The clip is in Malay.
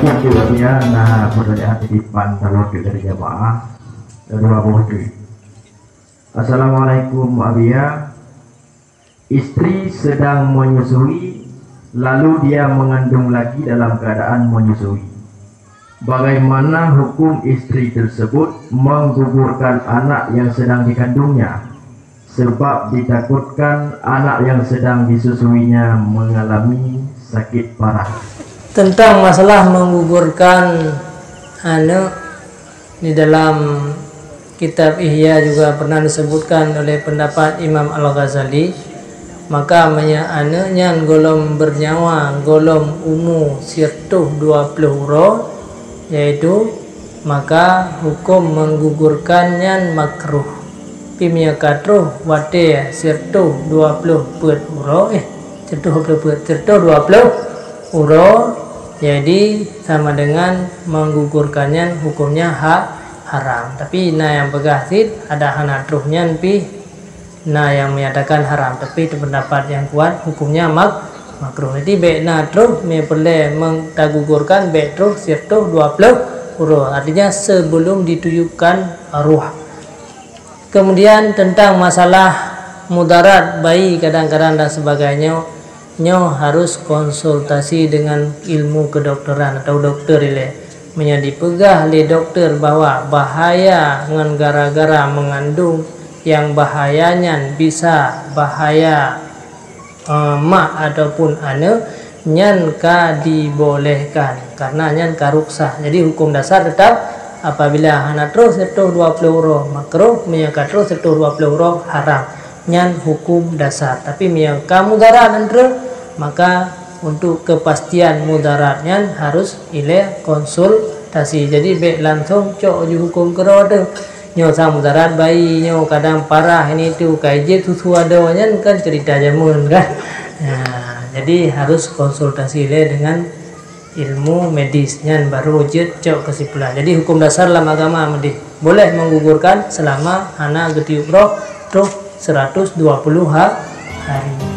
Dia nah pertanyaan titipan talor dari jamaah dua bodoh. Assalamualaikum Abia. Istri sedang menyusui, lalu dia mengandung lagi dalam keadaan menyusui. Bagaimana hukum istri tersebut menggugurkan anak yang sedang dikandungnya? Sebab ditakutkan anak yang sedang disusuinya mengalami sakit parah. Tentang masalah menggugurkan anak, di dalam kitab Ihya juga pernah disebutkan oleh pendapat Imam Al-Ghazali. Maka anaknya golong bernyawa, golong umur sirtuh 20 uro, yaitu maka hukum menggugurkannya makruh. Pimia katruh wate sirtuh 20 pet uro, sirtuh 20 uro, jadi sama dengan menggugurkannya hukumnya haram. Tapi yang begasit ada hanatruhnya pi yang menyatakan haram, tapi itu pendapat yang kuat hukumnya makruh. Jadi baik natruh me boleh menggugurkan baik truh sirtuh 20 uro, artinya sebelum dituyukan ruh. Kemudian tentang masalah mudarat bayi kadang-kadang dan sebagainya, harus konsultasi dengan ilmu kedokteran atau dokter ile menjadi pegah oleh dokter bahwa bahaya dengan gara-gara mengandung yang bahayanya bisa bahaya mak ataupun anak nyan ka dibolehkan karena nyan ka ruksah. Jadi hukum dasar tetap apabila anak terus itu 20 euro makruh, menyangka terus itu 20 euro haram, nyan hukum dasar. Tapi menyangka mudarat nanti maka untuk kepastian mudaratnya harus ile konsultasi. Jadi baik langsung cok di hukum kerode nyo sang mudarat bayi nyo kadang parah ini tu kaije susu adanya kan cerita jamun kan. Nah, jadi harus konsultasi ile dengan ilmu medisnya baru cok kesimpulan. Jadi hukum dasar dalam agama medis boleh menggugurkan selama anak getiup roh 120 hari.